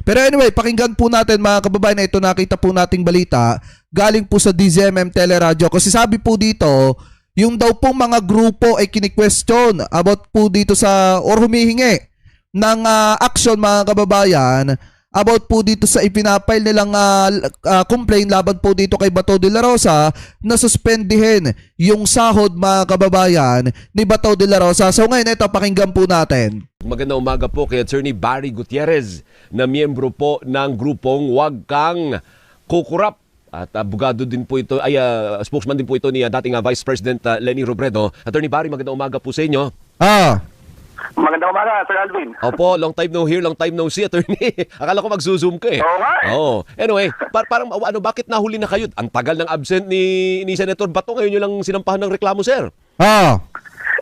Pero anyway, pakinggan po natin mga kababayan, ito nakita po nating balita galing po sa DZMM Teleradyo. Kasi sabi po dito, yung daw pong mga grupo ay kini-question about po dito sa or humihingi ng action mga kababayan about po dito sa ipinapile nilang complaint laban po dito kay Bato de la Rosa na suspendihin yung sahod mga kababayan ni Bato de la Rosa. So ngayon ito pakinggan po natin. Magandang umaga po kay Attorney Barry Gutierrez na miyembro po ng grupong Huwag Kang Kukurap. At abogado din po ito, spokesman din po ito ni dating Vice President Leni Robredo. Attorney Barry, magandang umaga po sa inyo. Magandang umaga, Sir Alvin. Opo, long time no hear, long time no see, Attorney. Akala ko mag-zoom ka eh. Oo nga eh. Oo. Anyway, parang bakit nahuli na kayo? Ang tagal ng absent ni Senator Bato, ngayon nyo lang sinampahan ng reklamo, sir.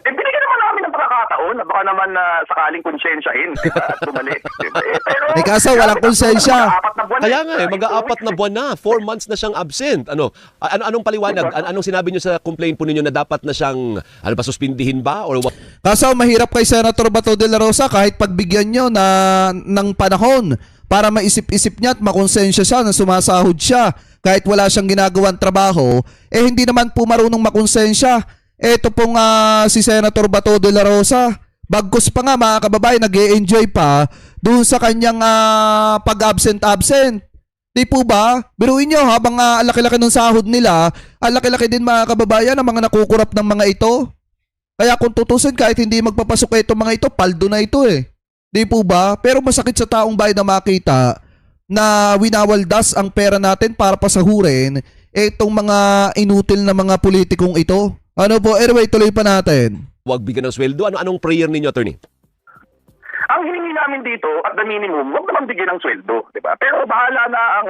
Binigyan naman namin ng pagkakataon na baka naman sakaling konsyensyahin, diba? At bumalik. Diba? Pero, kaso walang konsensya. Kaya nga eh, mag-aapat na buwan na. 4 months na siyang absent. Anong paliwanag? Anong sinabi niyo sa complaint po ninyo na dapat na siyang, suspindihin ba? Or what? Kaso mahirap kay Senator Bato de la Rosa kahit pagbigyan nyo ng panahon para maisip-isip niya at makonsensya siya na sumasahod siya kahit wala siyang ginagawang trabaho, hindi naman po marunong makonsensya. Ito pong si Senator Bato de la Rosa, bagkus pa nga mga kababayan, nag-e-enjoy pa doon sa kanyang pag-absent-absent. Di po ba? Biruin nyo habang laki-laki ng sahod nila, laki-laki din mga kababayan ang mga nakukurap ng mga ito. Kaya kung tutusin kahit hindi magpapasok itong mga ito, paldo na ito eh. Di po ba? Pero masakit sa taong bayan na makita na winawaldas ang pera natin para pasahurin itong mga inutil na mga politikong ito. Ano po? Anyway, tuloy pa natin. Huwag bigyan ng sweldo. Anong prayer ninyo, Attorney? Ang hiningi namin dito, at the minimum, huwag naman bigyan ng sweldo, di ba? Pero bahala na ang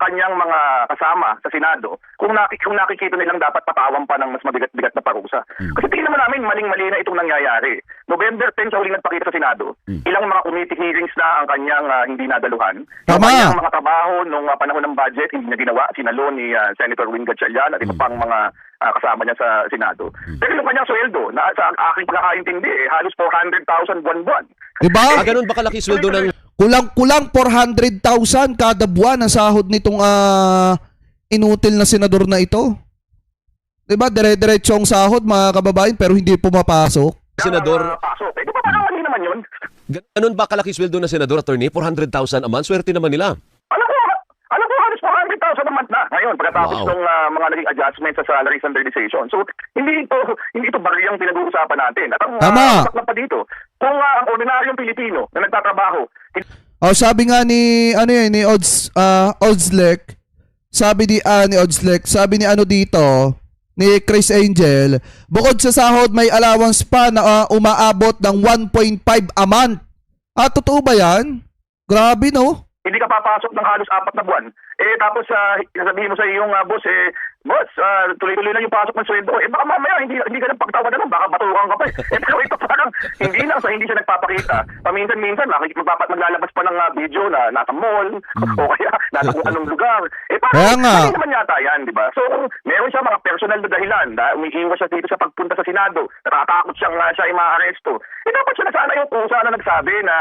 kanyang mga kasama sa Senado kung nakikita nilang dapat patawan pa ng mas mabigat-bigat na parusa. Kasi tingin naman namin, maling-mali na itong nangyayari. November 10 siya huling nagpakita sa Senado. Ilang mga committee hearings na ang kanyang hindi nadaluhan. Tama. Yung kanyang mga trabaho nung panahon ng budget, hindi niya ginawa. Sinalo ni Senator Win Gatchalian at iba pang mga kasama niya sa Senado. Pero yung kanyang sweldo, na sa aking pagkakaintindi, halos 400,000 buwan-buwan. Diba? Ganun ba kalaki sweldo ng... Kulang-kulang 400,000 kada buwan ang sahod nitong inutil na senador na ito. Diba? Dire-diretso ang sahod mga kababayan pero hindi pumapasok. Senador... Pasok. Di ba parang mali naman yun? Ganun ba kalaki sweldo ng senador, Attorney? 400,000 a month? Swerte naman nila. Alam ko, halos 400,000 a month na ngayon pagkatapos Wow. ng mga naging adjustments sa salary standardization. So, hindi ito bariyang pinag-uusapan natin. At ang Tama. pa dito, kung ang ordinaryong Pilipino na nagtatrabaho, Sabi nga ni Odzlek, sabi ni Odzlek, sabi ni dito, ni Chris Angel, bukod sa sahod may allowance pa na umaabot ng 1.5 a month. Totoo ba yan? Grabe no? hindi ka papasok ng halos 4 na buwan. Tapos sasabihin mo sa iyong boss, boss, tuloy-tuloy lang yung pasok ng sweldo. Baka mamaya hindi ka nang pagtawa na lang, baka batukan ka pa pero ito parang hindi siya nagpapakita. Paminsan-minsan, maglalabas pa ng video na nasa mall, o kaya nasa kung anong lugar. Parang hindi naman yata yan, di ba? So, meron siya mga personal na dahilan na umiiwas siya dito sa pagpunta sa Senado. Natatakot siya ay maaresto. Dapat siya na sana yung kung sana nagsabi na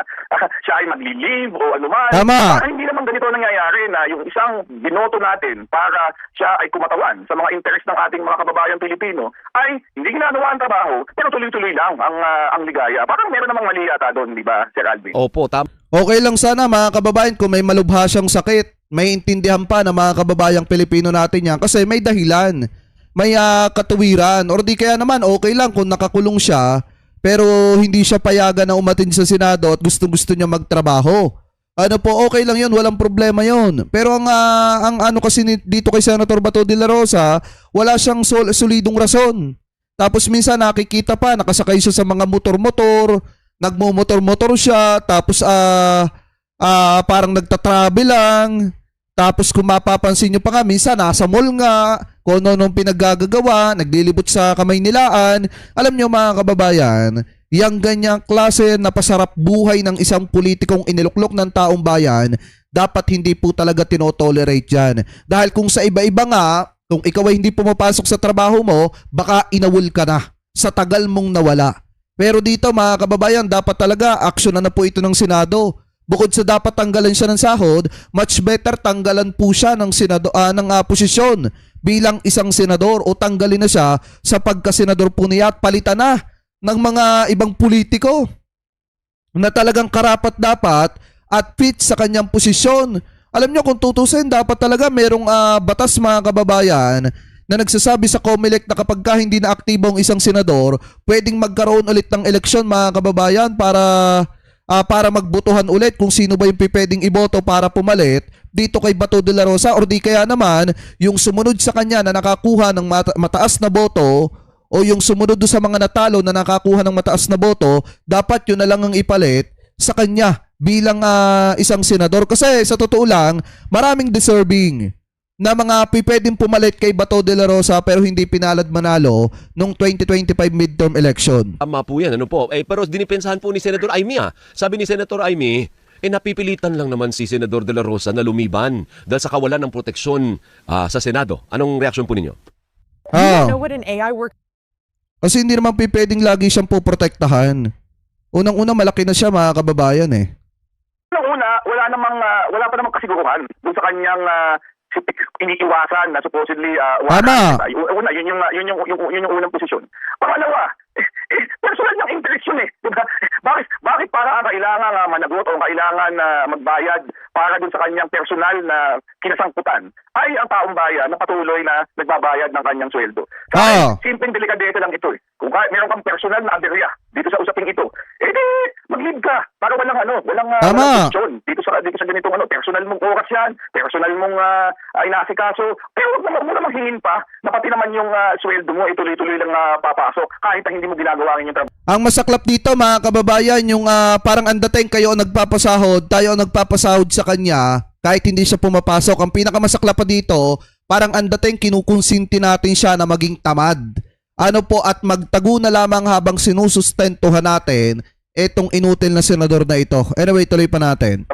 siya ay magli-leave o anuman. Tama. Hindi naman ganito nangyayari na yung isang binoto natin para siya ay kumatawan sa mga interest ng ating mga kababayang Pilipino ay hindi ginagawa ang trabaho pero tuloy-tuloy lang ang ligaya. Parang meron namang mali yata doon, di ba, Sir Alvin? Opo, tama. Okay lang sana mga kababayan kung may malubha siyang sakit, may intindihan pa ng mga kababayang Pilipino natin yan kasi may dahilan, may katuwiran, or di kaya naman okay lang kung nakakulong siya pero hindi siya payagan na umatin sa Senado at gusto-gusto niya magtrabaho. Okay lang yun, walang problema yun. Pero ang kasi dito kay Senator Bato de la Rosa, wala siyang solidong rason. Tapos minsan nakikita pa, nakasakay siya sa mga motor-motor, nagmumotor-motor siya, tapos parang nagtatravel lang. Tapos kung mapapansin nyo pa nga, minsan nasa mall nga, kung ano-anong pinaggagawa, naglilibot sa kamay nilaan. Alam nyo mga kababayan, yang ganyang klase na pasarap buhay ng isang politikong iniluklok ng taong bayan, dapat hindi po talaga tinotolerate yan. Dahil kung sa iba-iba nga, kung ikaw ay hindi pumapasok sa trabaho mo, baka inawol ka na sa tagal mong nawala. Pero dito mga kababayan, dapat talaga aksyon na po ito ng Senado. bukod sa dapat tanggalan siya ng sahod, much better tanggalan po siya ng posisyon bilang isang senador o tanggalin na siya sa pagkasenador po niya at palitan na ng mga ibang politiko na talagang karapat-dapat at fit sa kanyang posisyon. Alam nyo, kung tutusin, dapat talaga merong batas, mga kababayan, na nagsasabi sa COMELEC na kapag hindi na aktibo ang isang senador, pwedeng magkaroon ulit ng eleksyon, mga kababayan, para magbotohan ulit kung sino ba yung pwedeng iboto para pumalit dito kay Bato de la Rosa, or di kaya naman yung sumunod sa kanya na nakakuha ng mataas na boto, o yung sumunod do sa mga natalo na nakakuha ng mataas na boto, dapat yun na lang ang ipalit sa kanya bilang isang senador. Kasi sa totoo lang, maraming deserving na mga pwedeng pumalit kay Bato de la Rosa pero hindi pinalad manalo nung 2025 midterm election. Tama po yan, ano po. Pero dinipensahan po ni Senator Amy. Sabi ni Senator Amy, napipilitan lang naman si Senador de la Rosa na lumiban dahil sa kawalan ng proteksyon sa Senado. Anong reaksyon po ninyo? You know what an AI work. Kasi hindi naman pwedeng lagi siyang poprotektahan. Unang-una, malaki na siya, mga kababayan eh. Unang-una, wala pa namang kasiguruhan doon sa kanyang iniiwasan na supposedly Tama. Una, yun yung unang posisyon. Pangalawa, personal niyang interest yun eh. Diba? Bakit para kailangan managot o kailangan magbayad para dun sa kanyang personal na kinasangkutan ay ang taong bayan na patuloy na nagbabayad ng kanyang sweldo. Kaya simpleng delikadete lang ito eh. Kung meron kang personal na aberya dito sa usaping ito, mag-leave ka para walang question dito sa ganitong personal mong oras yan, personal mong inasikaso, pero wag mo namang hingin pa na pati naman yung sweldo mo tuloy-tuloy lang papasok kahit na hindi mo ginagawa ang inyong trabaho. Ang masaklap dito, mga kababayan, yung parang ang dating kayo ang nagpapasahod, tayo ang nagpapasahod sa kanya kahit hindi siya pumapasok. Ang pinakamasaklap pa dito, parang ang dating kinukonsinti natin siya na maging tamad. At magtago na lamang habang sinusustentuhan natin etong inutil na senador na ito. Anyway, tuloy pa natin.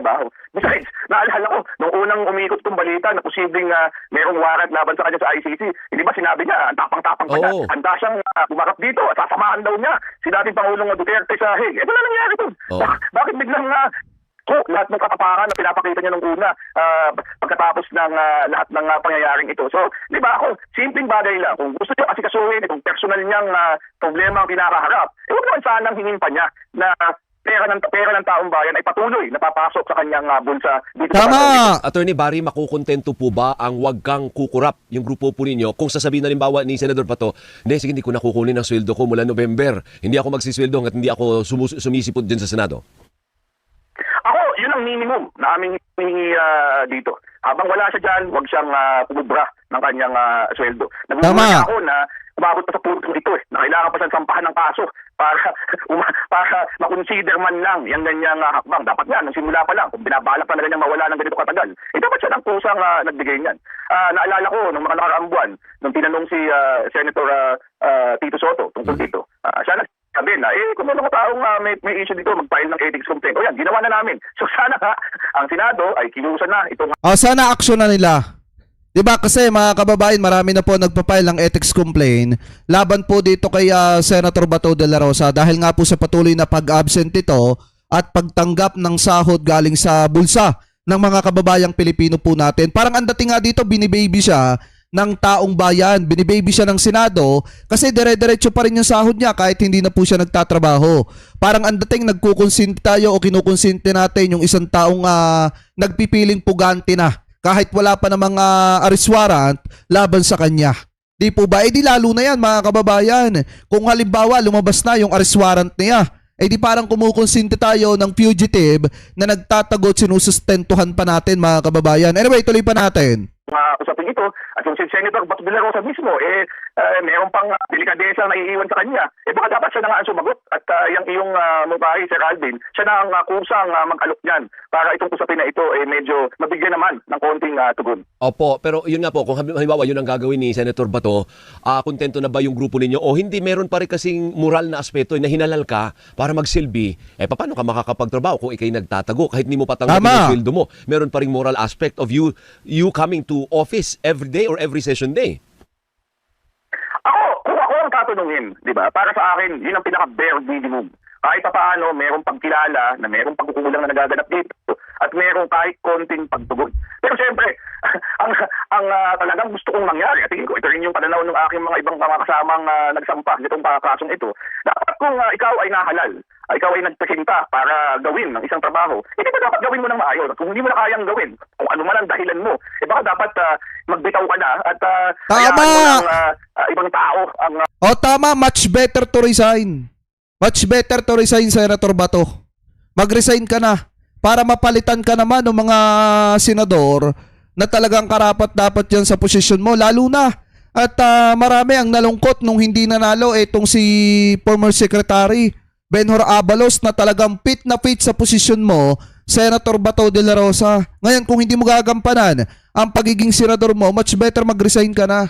Besides, naalala ko, nung unang umikot itong balita na posibleng merong warrant laban sa kanya sa ICC, hindi ba sinabi niya, ang tapang-tapang pa niya, handa siyang bumarap dito at sasamahan daw niya si dating Pangulong Duterte sa Hague. Ito na nangyari doon. Bakit biglang lahat ng katapangan na pinapakita niya nung una pagkatapos ng lahat ng pangyayaring ito. So, di ba ako, simpleng bagay lang. Kung gusto niyo asikasuhin itong personal niyang problema ang pinakaharap, huwag naman sanang hingin pa niya na pera ng taong bayan ay patuloy na papasok sa kanyang bulsa dito. Tama! Attorney Barry, makukontento po ba ang wag kang kukurap yung grupo po ninyo kung sasabihin na limbawa ni Senador Bato, sige, hindi ko nakukunin ang sweldo ko mula November. Hindi ako magsisweldo hanggat hindi ako sumisipot din sa Senado? Ako, yun ang minimum na aming hihingi dito. Habang wala siya dyan, huwag siyang pumubra ng kanyang sweldo. Nagmumula ako na umabot pa sa punto ito na kailangan pa siyang sampahan ng kaso para makonsider man lang yung ganyang hakbang. Dapat nga, nung simula pa lang, kung binabalak pa na ganyang mawala ng ganito katagal, dapat siya ng kusang nagbigay niyan. Naalala ko, nung mga nakaraang buwan, nung tinanong si Senator Tito Soto tungkol dito, siya nagsabi na, kung may mga taong may issue dito, mag-file ng ethics complaint. O yan, ginawa na namin. So sana ang Senado ay kinusa na itong sana aksyon na nila. Diba kasi mga kababayan, marami na po nagpa-file ng ethics complaint laban po dito kay Senator Bato de la Rosa dahil nga po sa patuloy na pag-absent ito at pagtanggap ng sahod galing sa bulsa ng mga kababayang Pilipino po natin. Parang ang dating nga dito, binibaby siya ng taong bayan, binibaby siya ng Senado kasi dire-diretso pa rin yung sahod niya kahit hindi na po siya nagtatrabaho. Parang ang dating nagkukonsinti tayo o kinukonsinti natin yung isang taong nagpipiling pugante na kahit wala pa namang arrest warrant laban sa kanya. Di po ba? Di lalo na yan mga kababayan. Kung halimbawa lumabas na yung arrest warrant niya, di parang kumukonsinti tayo ng fugitive na nagtatagot, sinusustentuhan pa natin mga kababayan. Anyway, tuloy pa natin. Usapin ito at yung si Senator Bato de la Rosa mismo meron pang delikadesa na iiwan sa kanya, baka dapat siya na nga ang sumagot at yung iyong mukhahe, Sir Alvin, siya na ang kusang mag-alok niyan para itong usapin na ito medyo mabigyan naman ng konting tugon. Opo, pero yun nga po, kung halimbawa yun ang gagawin ni Senator Bato, kontento na ba yung grupo ninyo o hindi? Meron pa rin kasing moral na aspeto na hinalal ka para magsilbi, paano ka makakapagtrabaho kung ikay nagtatago kahit hindi mo patanggapin yung sweldo mo? Meron pa rin moral aspect of you coming to office every day or every session day. Kung ako ang tatanungin, di ba? Para sa akin, yun ang pinaka-bare minimum. kahit pa paano merong pagkilala na merong pagkukulang na nagaganap dito at merong kahit konting pagtugon. Pero siyempre, talagang gusto kong mangyari, at tingin ko, ito rin yung pananaw ng aking mga ibang mga kasamang nagsampa nitong kasong ito, dapat kung ikaw ay nahalal, ikaw ay nagpresinta para gawin ng isang trabaho, hindi ba dapat gawin mo ng maayos? Kung hindi mo na kayang gawin, kung ano man ang dahilan mo, baka dapat magbitaw ka na at hayaan mo ng ibang tao ang... Tama, much better to resign. Much better to resign, Senator Bato. Mag-resign ka na para mapalitan ka naman ng mga senador na talagang karapat dapat yan sa posisyon mo, lalo na. At marami ang nalungkot nung hindi nanalo itong si former Secretary Benhur Abalos na talagang fit na fit sa posisyon mo, Senator Bato de la Rosa. Ngayon, kung hindi mo gagampanan ang pagiging senador mo, much better mag-resign ka na.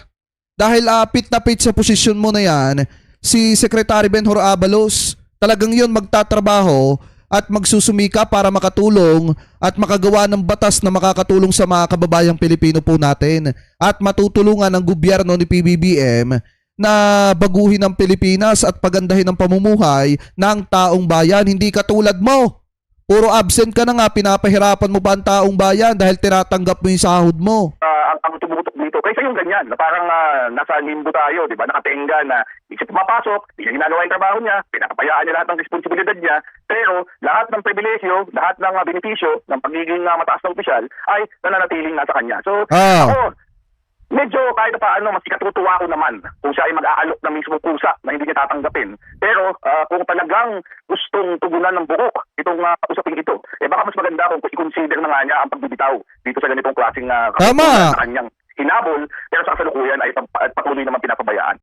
Dahil fit na fit sa posisyon mo na yan, si Secretary Benhur Abalos, talagang yun magtatrabaho at magsusumika para makatulong at makagawa ng batas na makakatulong sa mga kababayang Pilipino po natin at matutulungan ng gobyerno ni PBBM na baguhin ang Pilipinas at pagandahin ang pamumuhay ng taong bayan. Hindi katulad mo. Puro absent ka na nga, pinapahirapan mo pa ang taong bayan dahil tinatanggap mo yung sahod mo. Ang tumutok dito, kaysa yung ganyan, na parang nasa limbo tayo, di ba? Nakatenga na isip pumapasok, hindi niya ginagawa yung trabaho niya, pinapayaan niya lahat ng responsibilidad niya, pero lahat ng pribilehyo, lahat ng benepisyo ng pagiging mataas na opisyal ay nananatiling nasa kanya. So, ako, medyo kahit paano, mas ikatutuwa ko naman kung siya ay mag-aalok ng mismong kusa na hindi niya tatanggapin. Pero kung talagang gustong tugunan ng buhok itong usaping ito, baka mas maganda kung i-consider na nga niya ang pagbibitaw dito sa ganitong klaseng sa kanyang hinabol, pero sa kasalukuyan ay patuloy naman pinapabayaan.